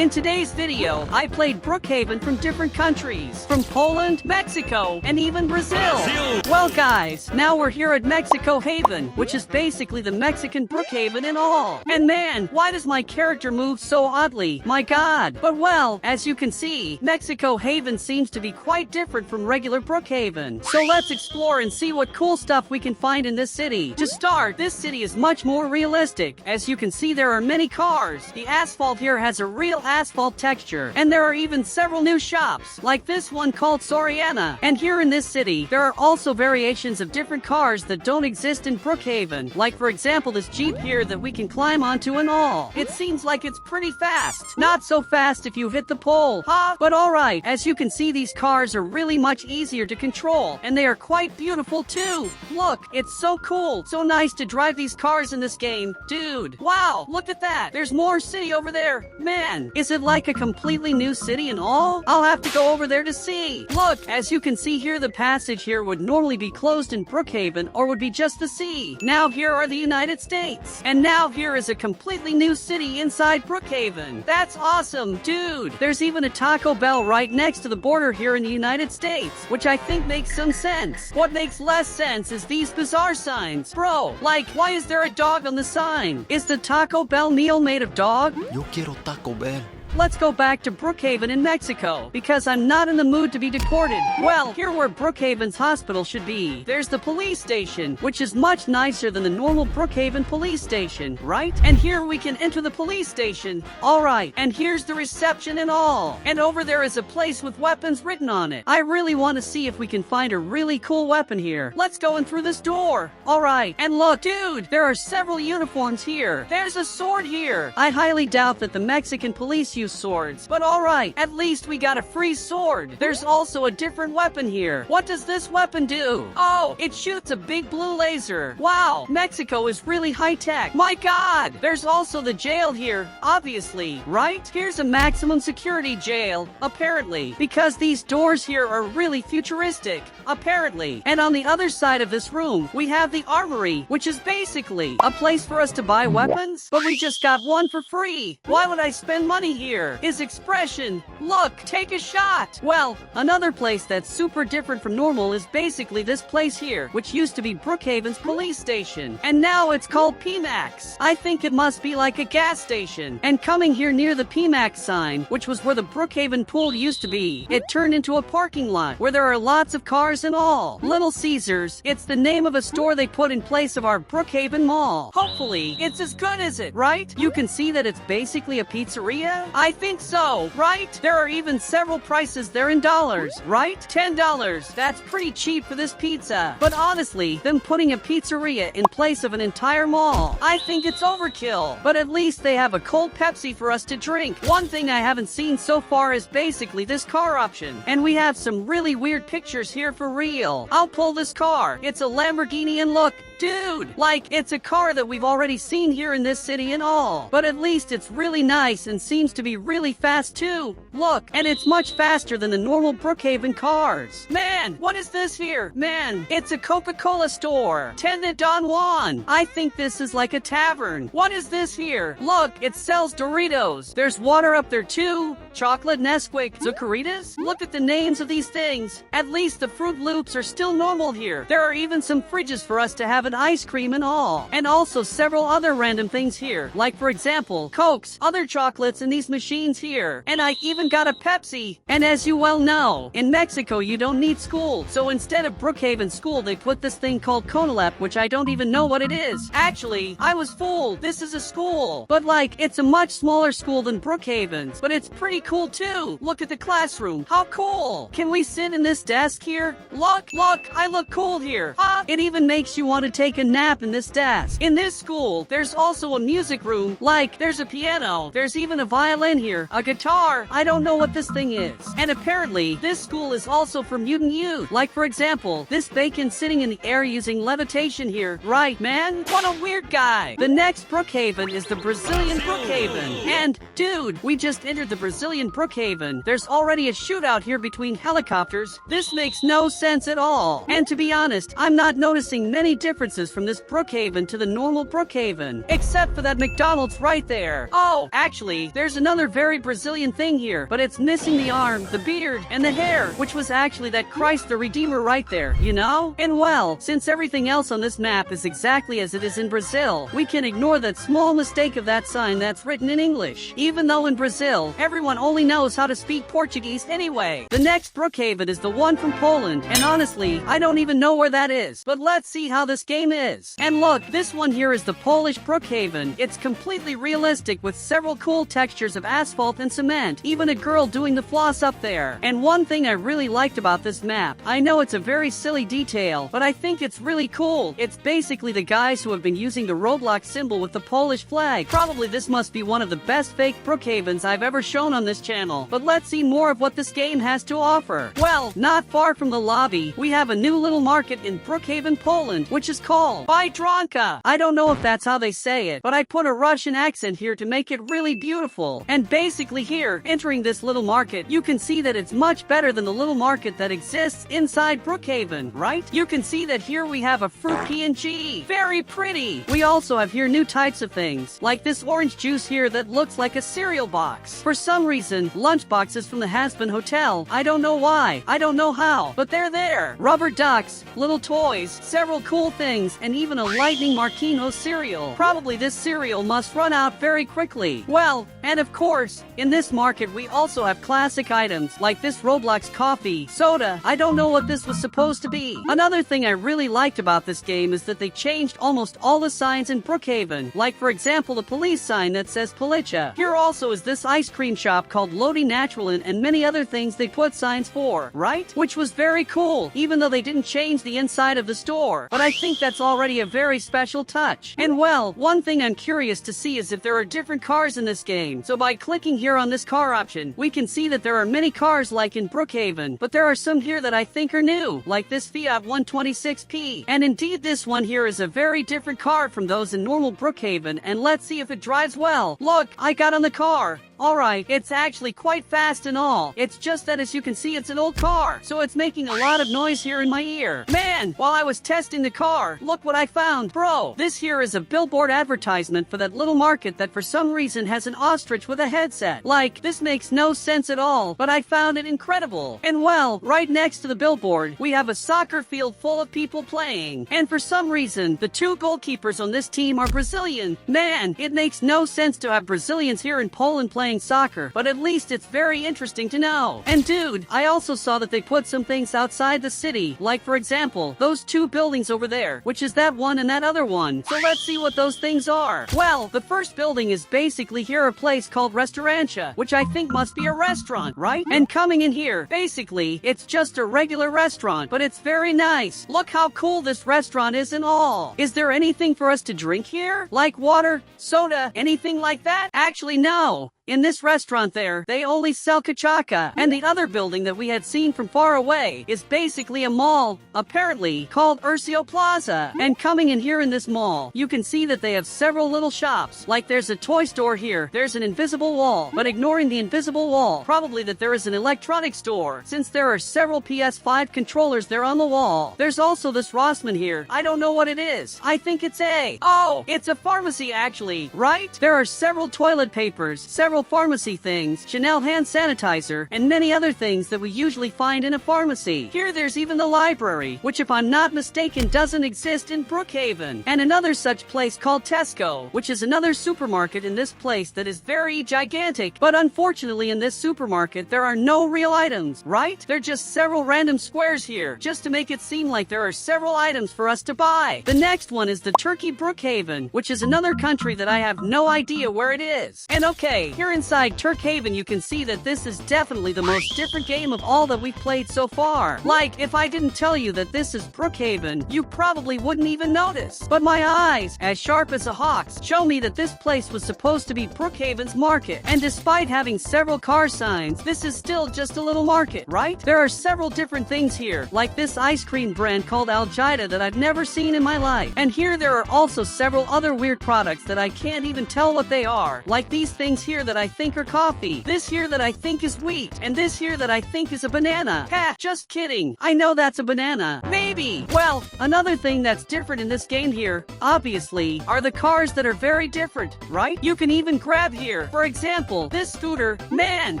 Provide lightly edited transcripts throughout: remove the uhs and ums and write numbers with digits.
In today's video, I played Brookhaven from different countries, from Poland, Mexico, and even Brazil. Well guys, now we're here at Mexico Haven, which is basically the Mexican Brookhaven and all. And man, why does my character move so oddly? My god. But well, as you can see, Mexico Haven seems to be quite different from regular Brookhaven. So let's explore and see what cool stuff we can find in this city. To start, this city is much more realistic. As you can see, there are many cars. The asphalt here has a real asphalt texture. And there are even several new shops, like this one called Soriana. And here in this city, there are also variations of different cars that don't exist in Brookhaven. Like for example, this Jeep here that we can climb onto and all. It seems like it's pretty fast. Not so fast if you hit the pole, huh? But alright, as you can see, these cars are really much easier to control. And they are quite beautiful too. Look, it's so cool. So nice to drive these cars in this game. Dude, wow, look at that. There's more city over there. Man, is it like a completely new city and all? I'll have to go over there to see. Look, as you can see here, the passage here would normally be closed in Brookhaven or would be just the sea. Now here are the United States. And now here is a completely new city inside Brookhaven. That's awesome, dude. There's even a Taco Bell right next to the border here in the United States, which I think makes some sense. What makes less sense is these bizarre signs. Bro, like, why is there a dog on the sign? Is the Taco Bell meal made of dog? Yo quiero Taco Bell. Let's go back to Brookhaven in Mexico, because I'm not in the mood to be deported. Well, here where Brookhaven's hospital should be, there's the police station, which is much nicer than the normal Brookhaven police station, right? And here we can enter the police station. Alright, and here's the reception and all. And over there is a place with weapons written on it. I really want to see if we can find a really cool weapon here. Let's go in through this door. Alright, and look, dude, there are several uniforms here. There's a sword here. I highly doubt that the Mexican police use swords, but alright, at least we got a free sword. There's also a different weapon here. What does this weapon do? Oh, it shoots a big blue laser. Wow, Mexico is really high-tech. My god! There's also the jail here, obviously, right? Here's a maximum security jail, apparently, because these doors here are really futuristic, apparently. And on the other side of this room, we have the armory, which is basically a place for us to buy weapons, but we just got one for free. Why would I spend money here? His expression. Look, take a shot. Well, another place that's super different from normal is basically this place here, which used to be Brookhaven's police station. And now it's called PMax. I think it must be like a gas station. And coming here near the PMax sign, which was where the Brookhaven pool used to be, it turned into a parking lot where there are lots of cars and all. Little Caesars, it's the name of a store they put in place of our Brookhaven mall. Hopefully, it's as good as it, right? You can see that it's basically a pizzeria. I think so, right? There are even several prices there in dollars, right? $10. That's pretty cheap for this pizza. But honestly, them putting a pizzeria in place of an entire mall, I think it's overkill. But at least they have a cold Pepsi for us to drink. One thing I haven't seen so far is basically this car option. And we have some really weird pictures here for real. I'll pull this car. It's a Lamborghini and look, dude, like, it's a car that we've already seen here in this city and all. But at least it's really nice and seems to be really fast too. Look, and it's much faster than the normal Brookhaven cars. Man, what is this here? Man, it's a Coca-Cola store. Tenant Don Juan. I think this is like a tavern. What is this here? Look, it sells Doritos. There's water up there too. Chocolate Nesquik. Zucaritas? Look at the names of these things. At least the Fruit Loops are still normal here. There are even some fridges for us to have an ice cream and all. And also several other random things here. Like for example, Cokes, other chocolates in these machines here. And I even got a Pepsi. And as you well know, in Mexico you don't need school. So instead of Brookhaven school, they put this thing called CONALEP, which I don't even know what it is. Actually, I was fooled. This is a school. But like, it's a much smaller school than Brookhaven's. But it's pretty cool too. Look at the classroom. How cool. Can we sit in this desk here? Look, I look cool here. Huh? It even makes you want to take a nap in this desk. In this school, there's also a music room. Like, there's a piano. There's even a violin here. A guitar. I don't know what this thing is. And apparently, this school is also for mutant youth. Like for example, this bacon sitting in the air using levitation here. Right, man? What a weird guy. The next Brookhaven is the Brazilian Brookhaven. And, dude, we just entered the Brazilian Brazilian Brookhaven. There's already a shootout here between helicopters. This makes no sense at all. And to be honest, I'm not noticing many differences from this Brookhaven to the normal Brookhaven, except for that McDonald's right there. Oh, actually, there's another very Brazilian thing here, but it's missing the arm, the beard, and the hair, which was actually that Christ the Redeemer right there, you know? And well, since everything else on this map is exactly as it is in Brazil, we can ignore that small mistake of that sign that's written in English, even though in Brazil, everyone only knows how to speak Portuguese anyway. The next Brookhaven is the one from Poland, and honestly, I don't even know where that is, but let's see how this game is. And look, this one here is the Polish Brookhaven. It's completely realistic with several cool textures of asphalt and cement, even a girl doing the floss up there. And one thing I really liked about this map, I know it's a very silly detail, but I think it's really cool. It's basically the guys who have been using the Roblox symbol with the Polish flag. Probably this must be one of the best fake Brookhavens I've ever shown on this channel, but let's see more of what this game has to offer. Well, not far from the lobby, we have a new little market in Brookhaven, Poland, which is called Biedronka. I don't know if that's how they say it, but I put a Russian accent here to make it really beautiful. And basically here, entering this little market, you can see that it's much better than the little market that exists inside Brookhaven, right? You can see that here we have a fruit P&G. Very pretty. We also have here new types of things, like this orange juice here that looks like a cereal box. For some reason, lunch boxes from the Has-Been Hotel. I don't know why. I don't know how, but they're there. Rubber ducks, little toys, several cool things, and even a Lightning Marquino cereal. Probably this cereal must run out very quickly. Well, and of course, in this market we also have classic items, like this Roblox coffee, soda. I don't know what this was supposed to be. Another thing I really liked about this game is that they changed almost all the signs in Brookhaven, like for example the police sign that says Policja. Here also is this ice cream shop called Lodi Naturalin and many other things they put signs for, right? Which was very cool, even though they didn't change the inside of the store. But I think that's already a very special touch. And well, one thing I'm curious to see is if there are different cars in this game. So by clicking here on this car option, we can see that there are many cars like in Brookhaven, but there are some here that I think are new, like this Fiat 126P. And indeed this one here is a very different car from those in normal Brookhaven, and let's see if it drives well. Look, I got on the car. Alright, it's actually quite fast and all. It's just that as you can see it's an old car, so it's making a lot of noise here in my ear. Man, while I was testing the car, look what I found. Bro, this here is a billboard advertisement for that little market that for some reason has an ostrich with a headset. Like, this makes no sense at all, but I found it incredible. And well, right next to the billboard, we have a soccer field full of people playing. And for some reason, the two goalkeepers on this team are Brazilian. Man, it makes no sense to have Brazilians here in Poland playing soccer, but at least it's very interesting to know. And dude, I also saw that they put some things outside the city, like for example, those two buildings over there, which is that one and that other one. So let's see what those things are. Well, the first building is basically here a place called Restaurancia, which I think must be a restaurant, right? And coming in here, basically, it's just a regular restaurant, but it's very nice. Look how cool this restaurant is and all. Is there anything for us to drink here? Like water, soda, anything like that? Actually, no. In this restaurant there, they only sell cachaca, and the other building that we had seen from far away is basically a mall, apparently, called Ercío Plaza. And coming in here in this mall, you can see that they have several little shops, like there's a toy store here, there's an invisible wall, but ignoring the invisible wall, probably that there is an electronics store, since there are several PS5 controllers there on the wall. There's also this Rossmann here, I don't know what it is, I think it's it's a pharmacy actually, right? There are several toilet papers, several pharmacy things, Chanel hand sanitizer, and many other things that we usually find in a pharmacy. Here there's even the library, which if I'm not mistaken doesn't exist in Brookhaven. And another such place called Tesco, which is another supermarket in this place that is very gigantic, but unfortunately in this supermarket there are no real items, right? They're just several random squares here, just to make it seem like there are several items for us to buy. The next one is the Turkey Brookhaven, which is another country that I have no idea where it is. And okay, here inside Brookhaven you can see that this is definitely the most different game of all that we've played so far. Like, if I didn't tell you that this is Brookhaven, you probably wouldn't even notice. But my eyes, as sharp as a hawk's, show me that this place was supposed to be Brookhaven's market. And despite having several car signs, this is still just a little market, right? There are several different things here, like this ice cream brand called 𝐂𝐥𝐤𝐜 that I've never seen in my life. And here there are also several other weird products that I can't even tell what they are, like these things here that that I think are coffee, this here that I think is wheat, and this here that I think is a banana. Ha, just kidding. I know that's a banana. Maybe. Well, another thing that's different in this game here, obviously, are the cars that are very different, right? You can even grab here. For example, this scooter, man,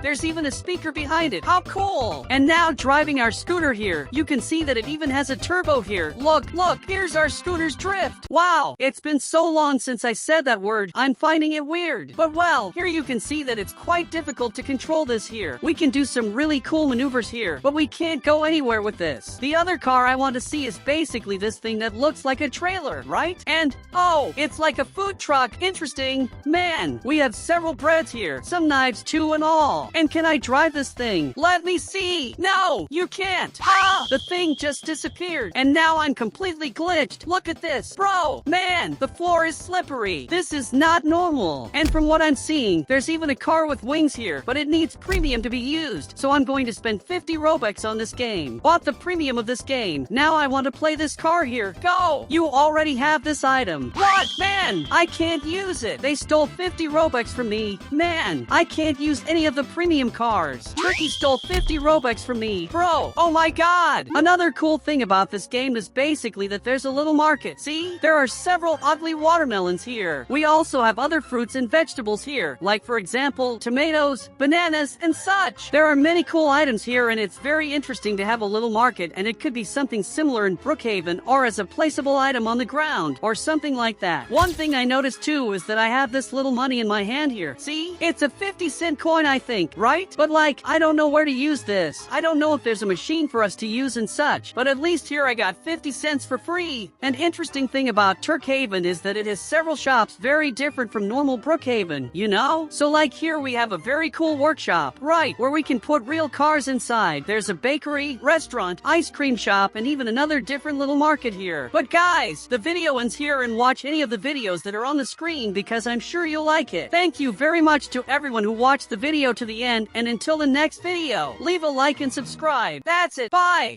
there's even a speaker behind it. How cool. And now driving our scooter here, you can see that it even has a turbo here. Look, here's our scooter's drift. Wow, it's been so long since I said that word, I'm finding it weird. But well, here you can see that it's quite difficult to control this here. We can do some really cool maneuvers here, but we can't go anywhere with this. The other car I want to see is basically this thing that looks like a trailer, right? And, oh, it's like a food truck. Interesting. Man, we have several breads here, some knives too and all. And can I drive this thing? Let me see. No, you can't. Ha! The thing just disappeared, and now I'm completely glitched. Look at this. Bro, man, the floor is slippery. This is not normal. And from what I'm seeing, there's even a car with wings here, but it needs premium to be used. So I'm going to spend 50 Robux on this game. Bought the premium of this game. Now I want to play this car here. Go! You already have this item. What? Man, I can't use it. They stole 50 Robux from me. Man, I can't use any of the premium cars. Tricky stole 50 Robux from me. Bro, oh my god. Another cool thing about this game is basically that there's a little market. See? There are several ugly watermelons here. We also have other fruits and vegetables here, like for example, tomatoes, bananas, and such. There are many cool items here, and it's very interesting to have a little market, and it could be something similar in Brookhaven or as a placeable item on the ground or something like that. One thing I noticed too is that I have this little money in my hand here. See? It's a 50-cent coin, I think, right? But like, I don't know where to use this. I don't know if there's a machine for us to use and such, but at least here I got 50 cents for free. An interesting thing about 𝐡𝐞𝐫𝐤 is that it has several shops very different from normal Brookhaven, you know? So like here we have a very cool workshop, right, where we can put real cars inside. There's a bakery, restaurant, ice cream shop, and even another different little market here. But guys, the video ends here, and watch any of the videos that are on the screen because I'm sure you'll like it. Thank you very much to everyone who watched the video to the end, and until the next video, leave a like and subscribe. That's it. Bye!